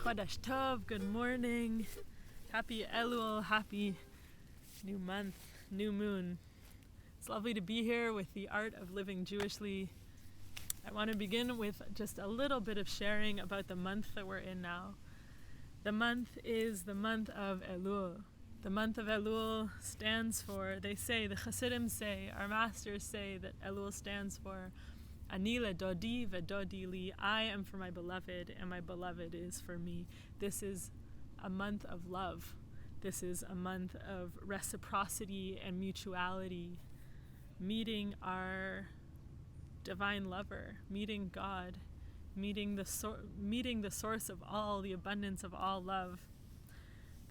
Chodesh Tov, good morning. Happy Elul, happy new month, new moon. It's lovely to be here with the Art of Living Jewishly. I want to begin with just a little bit of sharing about the month that we're in now. The month is the month of Elul. The month of Elul stands for, the Chassidim say, our masters say that Elul stands for Ani leDodi veDodi li. I am for my beloved, and my beloved is for me. This is a month of love. This is a month of reciprocity and mutuality, meeting our divine lover, meeting God, meeting the source of all, the abundance of all love.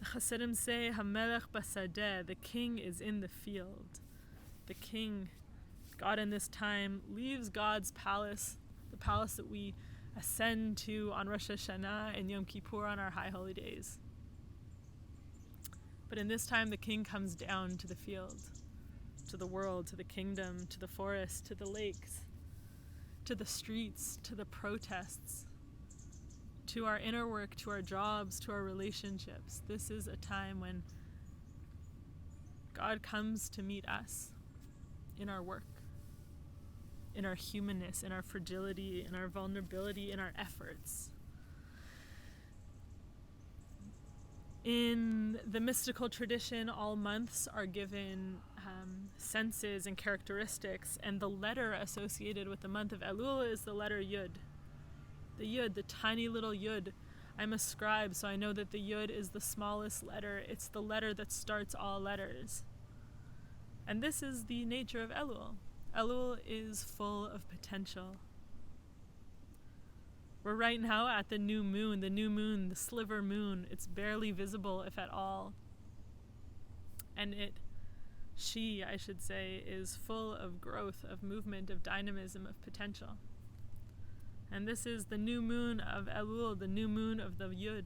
The Chassidim say, Hamelech basadeh, the king is in the field. The king, God in this time, leaves God's palace, the palace that we ascend to on Rosh Hashanah and Yom Kippur on our high holy days. But in this time, the king comes down to the field, to the world, to the kingdom, to the forest, to the lakes, to the streets, to the protests, to our inner work, to our jobs, to our relationships. This is a time when God comes to meet us in our work, in our humanness, in our fragility, in our vulnerability, in our efforts. In the mystical tradition, all months are given senses and characteristics, and the letter associated with the month of Elul is the letter Yud. The Yud, the tiny little Yud. I'm a scribe, so I know that the Yud is the smallest letter. It's the letter that starts all letters. And this is the nature of Elul. Elul is full of potential. We're right now at the new moon, the sliver moon. It's barely visible, if at all. And she, I should say, is full of growth, of movement, of dynamism, of potential. And this is the new moon of Elul, the new moon of the Yud.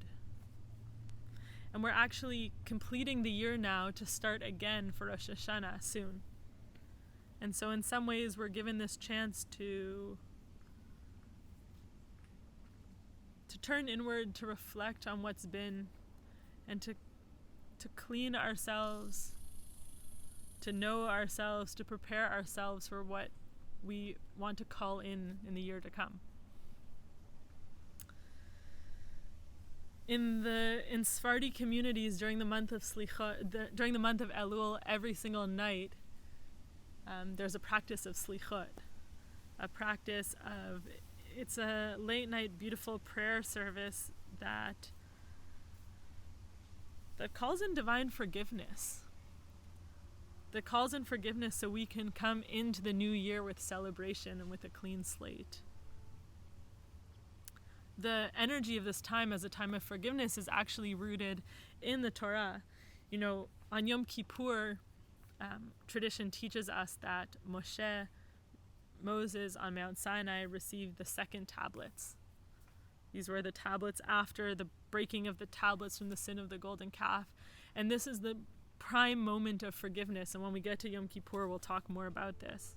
And we're actually completing the year now to start again for Rosh Hashanah soon. And so in some ways we're given this chance to turn inward, to reflect on what's been, and to clean ourselves, to know ourselves, to prepare ourselves for what we want to call in the year to come. In Sephardi communities during the month of during the month of Elul, every single night, there's a practice of slichot, it's a late night beautiful prayer service that calls in divine forgiveness. That calls in forgiveness so we can come into the new year with celebration and with a clean slate. The energy of this time as a time of forgiveness is actually rooted in the Torah. You know, on Yom Kippur, tradition teaches us that Moses on Mount Sinai received the second tablets. These were the tablets after the breaking of the tablets from the sin of the golden calf. And this is the prime moment of forgiveness. And when we get to Yom Kippur, we'll talk more about this.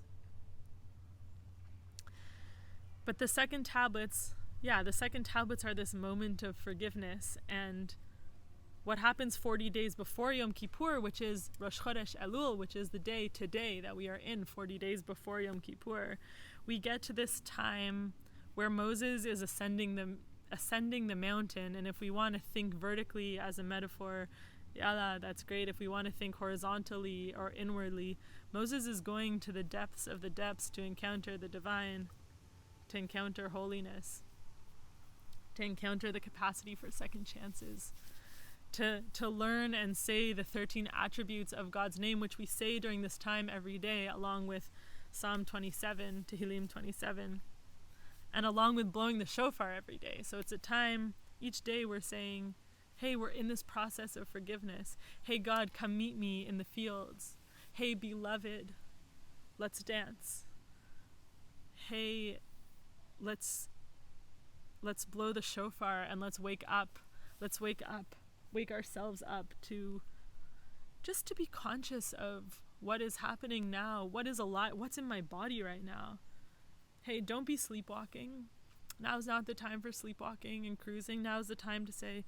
But the second tablets are this moment of forgiveness. And what happens 40 days before Yom Kippur, which is Rosh Chodesh Elul, which is the day today that we are in, 40 days before Yom Kippur, we get to this time where Moses is ascending the mountain. And if we want to think vertically as a metaphor, yalla, that's great. If we want to think horizontally or inwardly, Moses is going to the depths of the depths to encounter the divine, to encounter holiness, to encounter the capacity for second chances, to learn and say the 13 attributes of God's name, which we say during this time every day, along with Psalm 27, Tehillim 27, and along with blowing the shofar every day. So it's a time, each day we're saying, hey, we're in this process of forgiveness. Hey, God, come meet me in the fields. Hey, beloved, let's dance. Hey, let's blow the shofar and let's wake up. Wake ourselves up to just to be conscious of what is happening now, what is alive, what's in my body right now. Hey, don't be sleepwalking. Now's not the time for sleepwalking and cruising. Now's the time to say,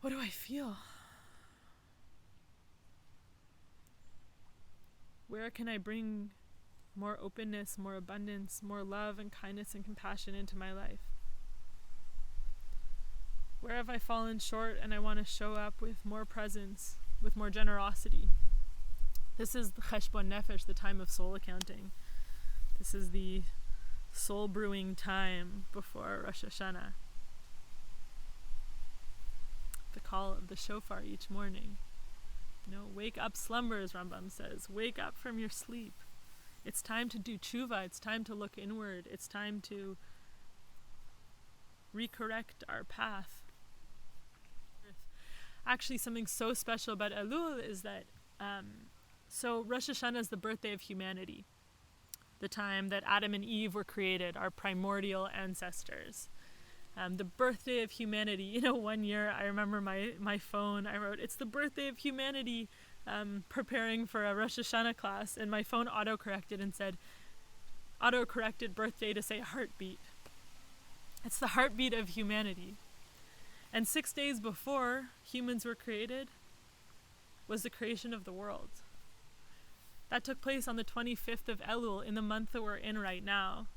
what do I feel? Where can I bring more openness, more abundance, more love and kindness and compassion into my life? Where have I fallen short and I want to show up with more presence, with more generosity? This is the Cheshbon Nefesh, the time of soul accounting. This is the soul brewing time before Rosh Hashanah. The call of the shofar each morning. Wake up slumbers, Rambam says. Wake up from your sleep. It's time to do tshuva. It's time to look inward. It's time to recorrect our path. Actually, something so special about Elul is that so Rosh Hashanah is the birthday of humanity, the time that Adam and Eve were created, our primordial ancestors. The birthday of humanity. One year I remember my phone, I wrote, it's the birthday of humanity, preparing for a Rosh Hashanah class, and my phone auto-corrected birthday to say heartbeat. It's the heartbeat of humanity. And 6 days before humans were created was the creation of the world. That took place on the 25th of Elul, in the month that we're in right now.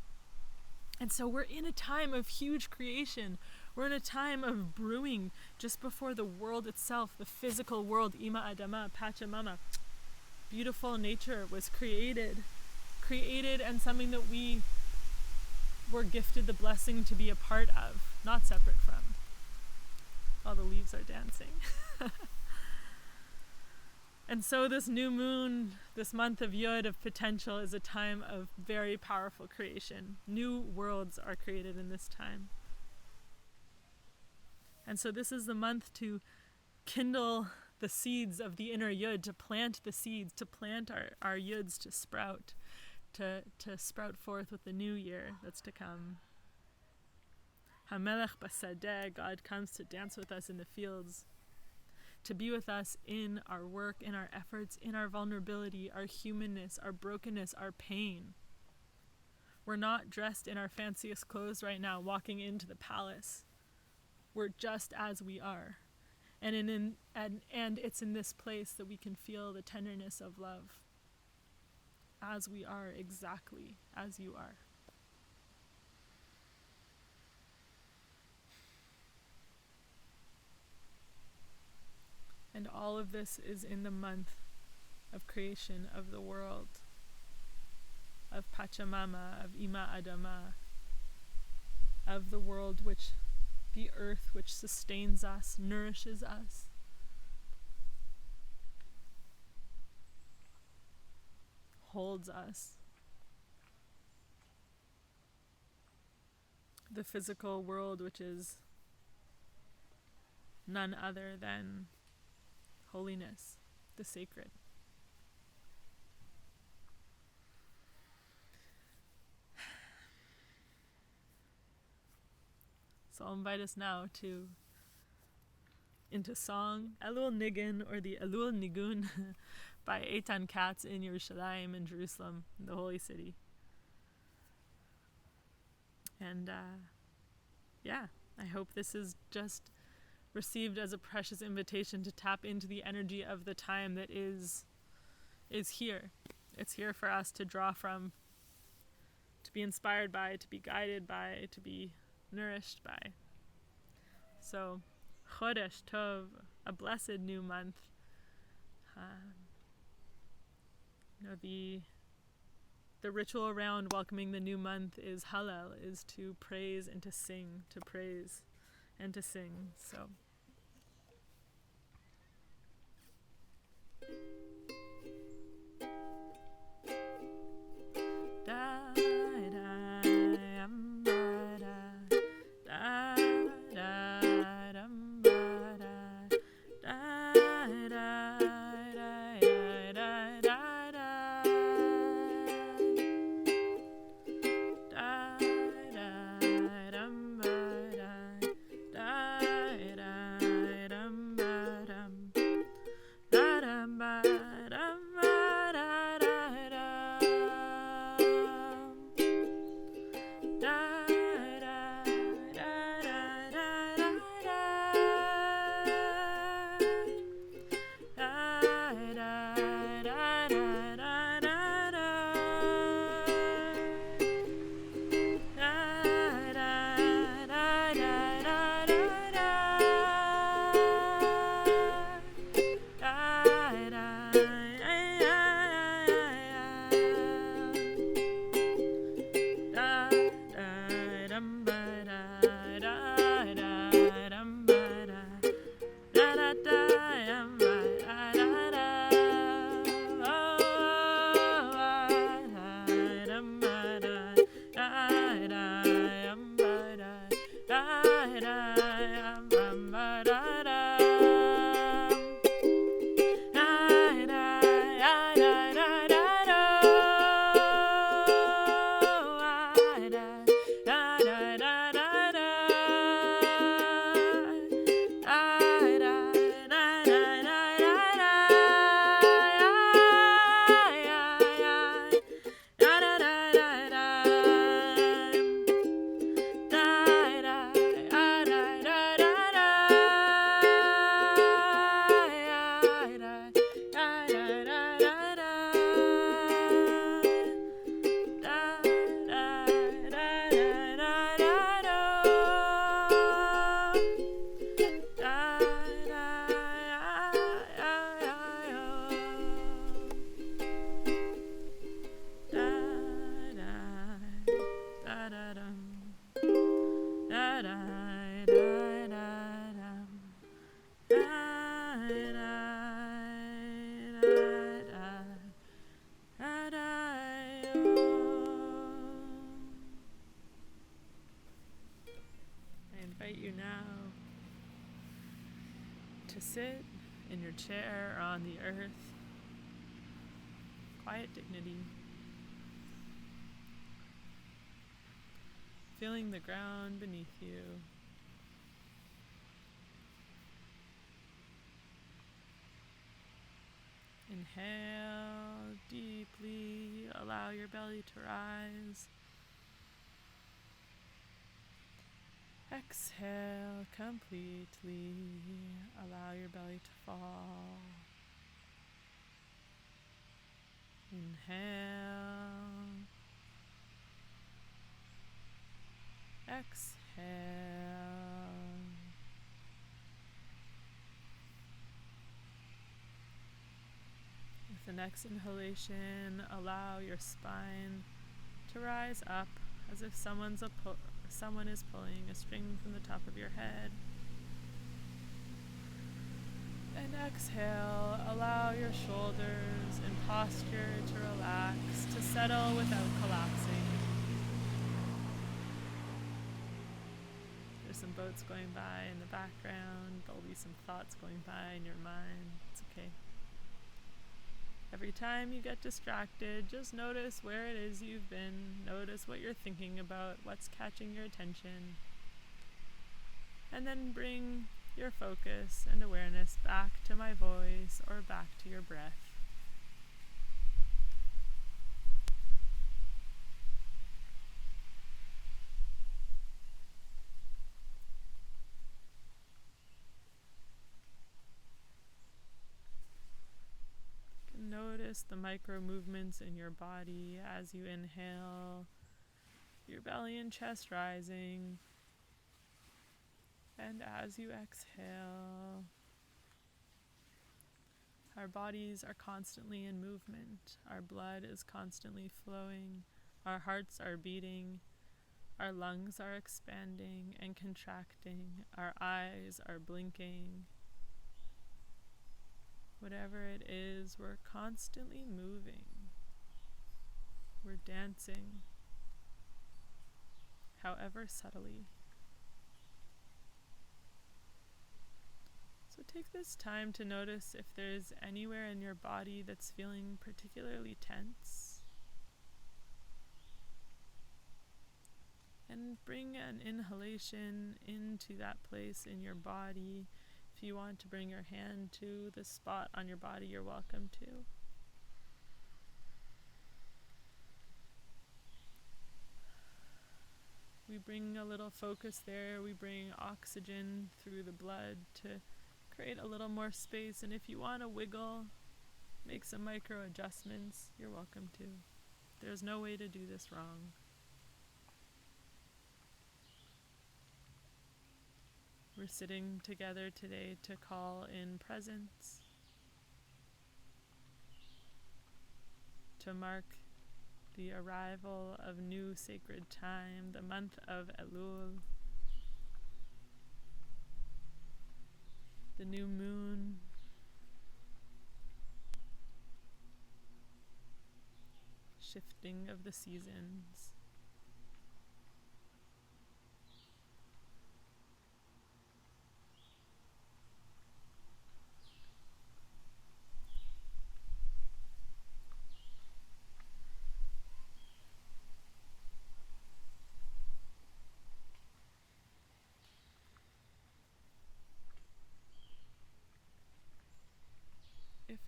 And so we're in a time of huge creation. We're in a time of brewing just before the world itself, the physical world, Ima Adama, Pachamama, beautiful nature was created and something that we were gifted the blessing to be a part of, not separate from. All the leaves are dancing. And so this new moon, this month of Yod, of potential, is a time of very powerful creation. New worlds are created in this time. And so this is the month to kindle the seeds of the inner Yod, to plant the seeds, to plant our Yods to sprout, to sprout forth with the new year that's to come. HaMelech Basadeh, God comes to dance with us in the fields, to be with us in our work, in our efforts, in our vulnerability, our humanness, our brokenness, our pain. We're not dressed in our fanciest clothes right now, walking into the palace. We're just as we are. And it's in this place that we can feel the tenderness of love. As we are, exactly as you are. And all of this is in the month of creation of the world, of Pachamama, of Ima Adama, of the world the earth which sustains us, nourishes us. Holds us. The physical world which is none other than holiness, the sacred. So I'll invite us now into song, Elul Nigun, or the Elul Nigun by Eitan Katz in Yerushalayim in Jerusalem, the holy city. And I hope this is just received as a precious invitation to tap into the energy of the time that is here. It's here for us to draw from, to be inspired by, to be guided by, to be nourished by. So, Chodesh Tov, a blessed new month. The ritual around welcoming the new month is Hallel, is to praise and to sing, to praise and to sing. So. Bye. To sit in your chair or on the earth, quiet dignity, feeling the ground beneath you. Inhale deeply, allow your belly to rise. Exhale completely, allow your belly to fall. Inhale. Exhale. With the next inhalation, allow your spine to rise up as if someone is pulling a string from the top of your head. And exhale, allow your shoulders and posture to relax, to settle without collapsing. There's some boats going by in the background. There'll be some thoughts going by in your mind. It's okay. Every time you get distracted, just notice where it is you've been. Notice what you're thinking about, what's catching your attention. And then bring your focus and awareness back to my voice or back to your breath. Notice the micro movements in your body as you inhale, your belly and chest rising, and as you exhale. Our bodies are constantly in movement, our blood is constantly flowing, our hearts are beating, our lungs are expanding and contracting, our eyes are blinking. Whatever it is, we're constantly moving. We're dancing, however subtly. So take this time to notice if there's anywhere in your body that's feeling particularly tense. And bring an inhalation into that place in your body. If you want to bring your hand to the spot on your body, you're welcome to. We bring a little focus there. We bring oxygen through the blood to create a little more space. And if you want to wiggle, make some micro adjustments, you're welcome to. There's no way to do this wrong. We're sitting together today to call in presence, to mark the arrival of new sacred time, the month of Elul, the new moon, shifting of the seasons.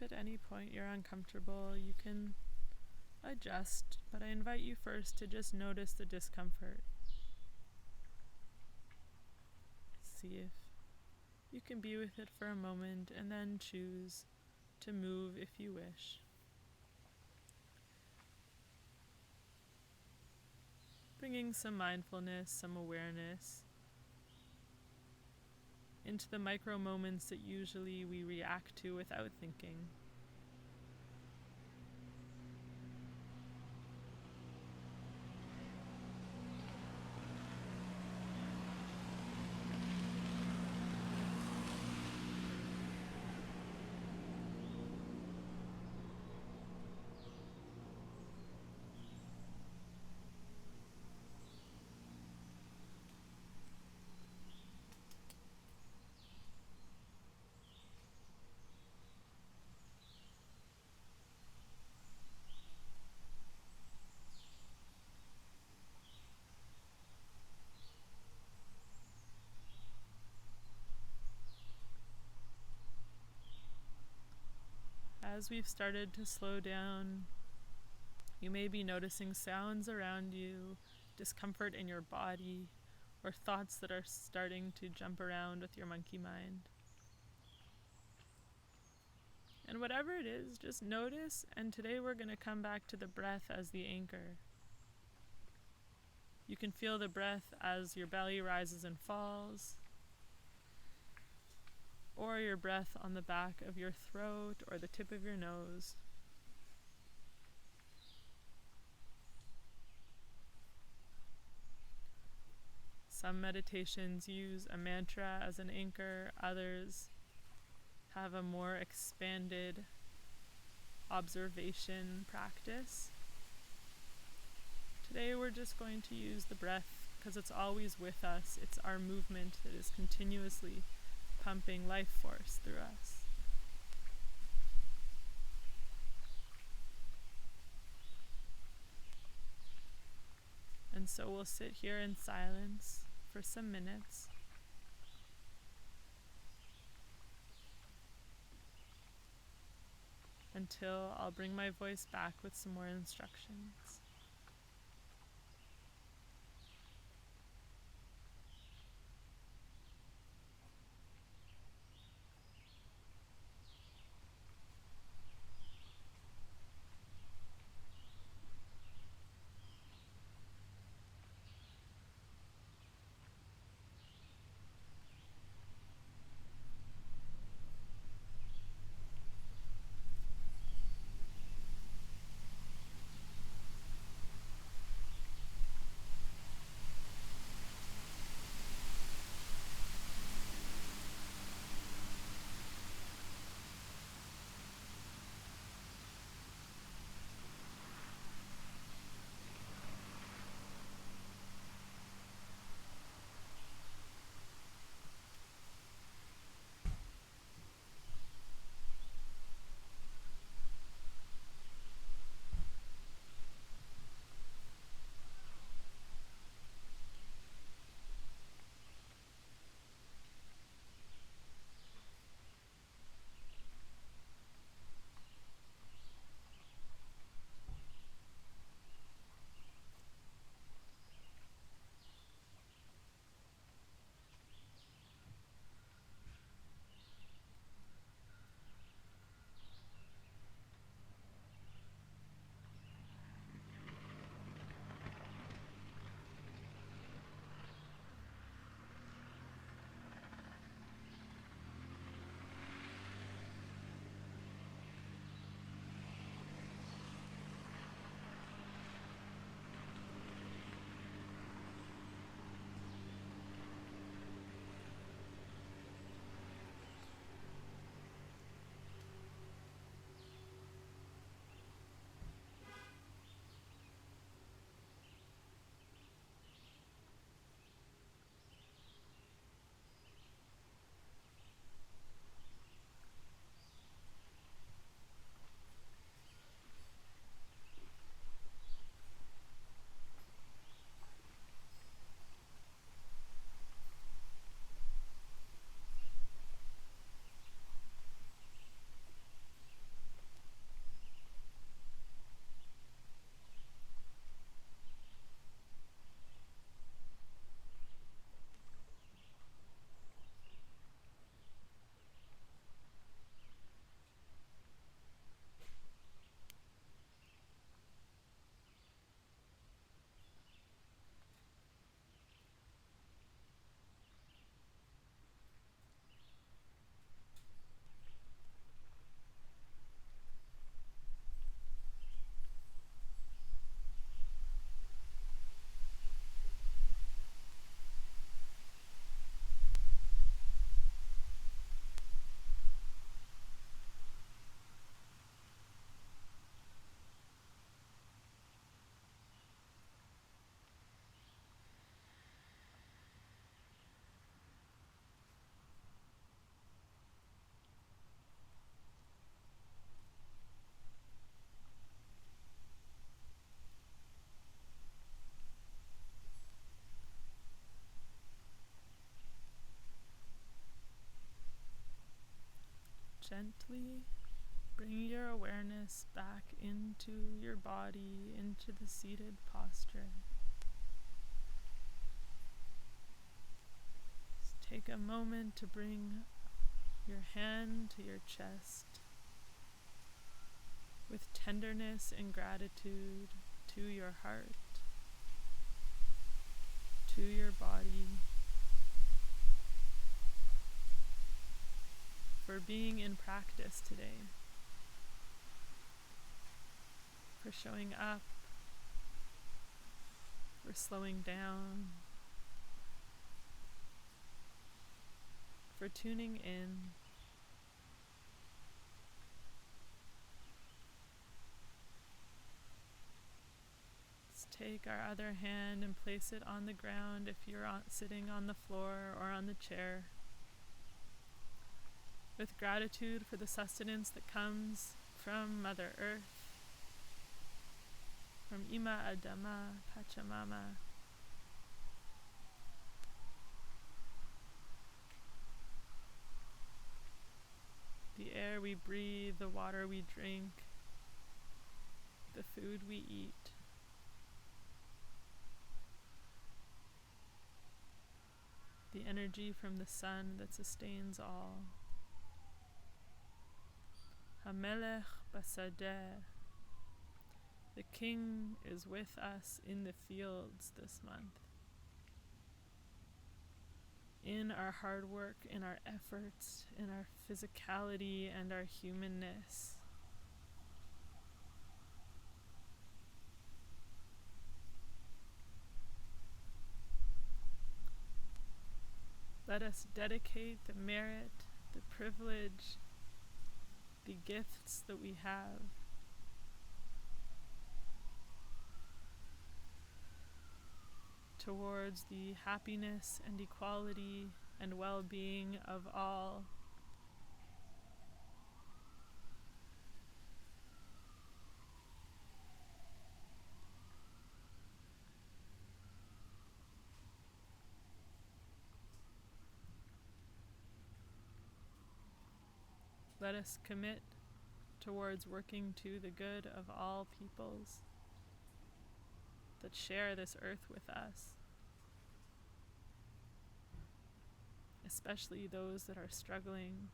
at any point you're uncomfortable, you can adjust, but I invite you first to just notice the discomfort. See if you can be with it for a moment and then choose to move if you wish. Bringing some mindfulness, some awareness into the micro moments that usually we react to without thinking. As we've started to slow down, you may be noticing sounds around you, discomfort in your body, or thoughts that are starting to jump around with your monkey mind. And whatever it is, just notice, and today we're going to come back to the breath as the anchor. You can feel the breath as your belly rises and falls, or your breath on the back of your throat or the tip of your nose. Some meditations use a mantra as an anchor, others have a more expanded observation practice. Today we're just going to use the breath because it's always with us. It's our movement that is continuously pumping life force through us. And so we'll sit here in silence for some minutes. Until I'll bring my voice back with some more instructions. gently bring your awareness back into your body, into the seated posture. Just take a moment to bring your hand to your chest with tenderness and gratitude to your heart, to your body, for being in practice today, for showing up, for slowing down, for tuning in. Let's take our other hand and place it on the ground if you're sitting on the floor or on the chair, with gratitude for the sustenance that comes from Mother Earth, from Ima Adama, Pachamama. The air we breathe, the water we drink, the food we eat. The energy from the sun that sustains all. Hamelech Basadeh. The King is with us in the fields this month. In our hard work, in our efforts, in our physicality and our humanness. Let us dedicate the merit, the privilege, the gifts that we have towards the happiness and equality and well-being of all. Let us commit towards working to the good of all peoples that share this earth with us, especially those that are struggling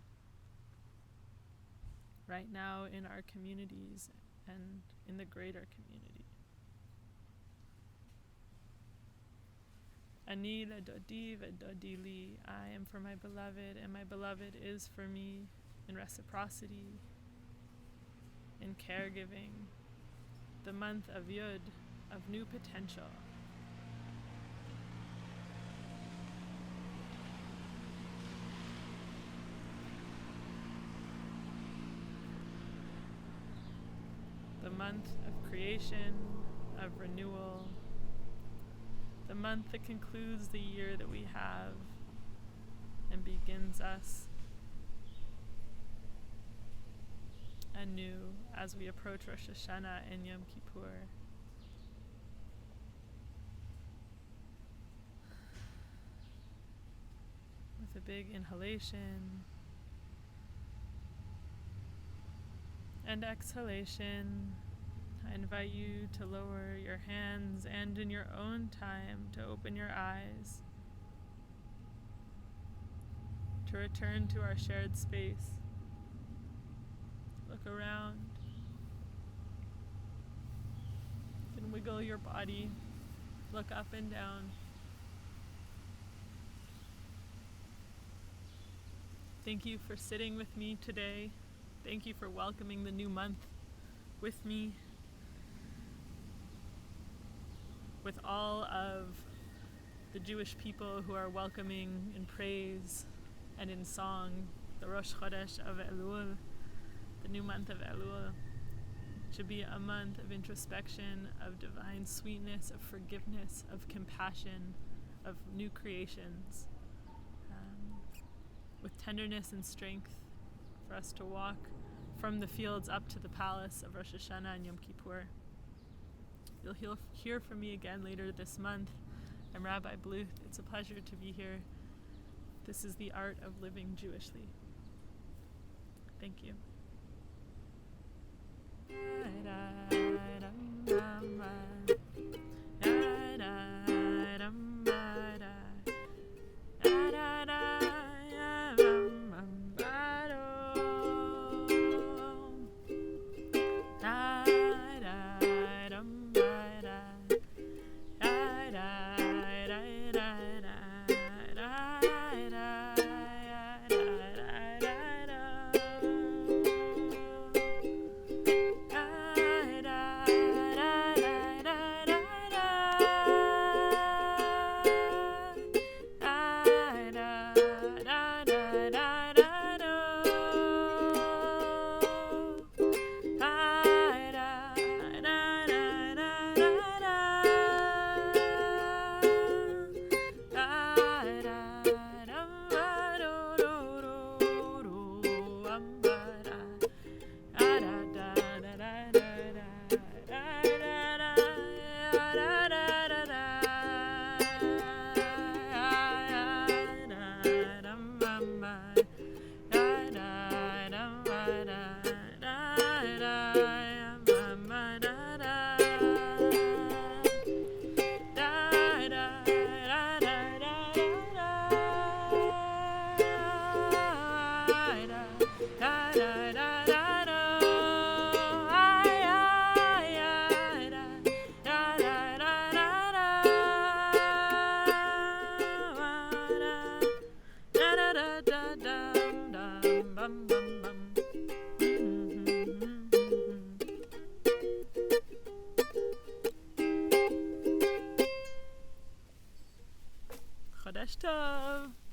right now in our communities and in the greater community. Ani ledodi vedodi li. I am for my beloved, and my beloved is for me, in reciprocity, in caregiving. The month of Yud, of new potential. The month of creation, of renewal. The month that concludes the year that we have and begins us anew as we approach Rosh Hashanah and Yom Kippur. With a big inhalation and exhalation, I invite you to lower your hands and in your own time to open your eyes, to return to our shared space. Look around. You can wiggle your body, look up and down. Thank you for sitting with me today. Thank you for welcoming the new month with me, with all of the Jewish people who are welcoming in praise and in song the Rosh Chodesh of Elul, the new month of Elul. It should be a month of introspection, of divine sweetness, of forgiveness, of compassion, of new creations, with tenderness and strength for us to walk from the fields up to the palace of Rosh Hashanah and Yom Kippur. You'll hear from me again later this month. I'm Rabbi Bluth. It's a pleasure to be here. This is the art of living Jewishly. Thank you. Chodesh Tov.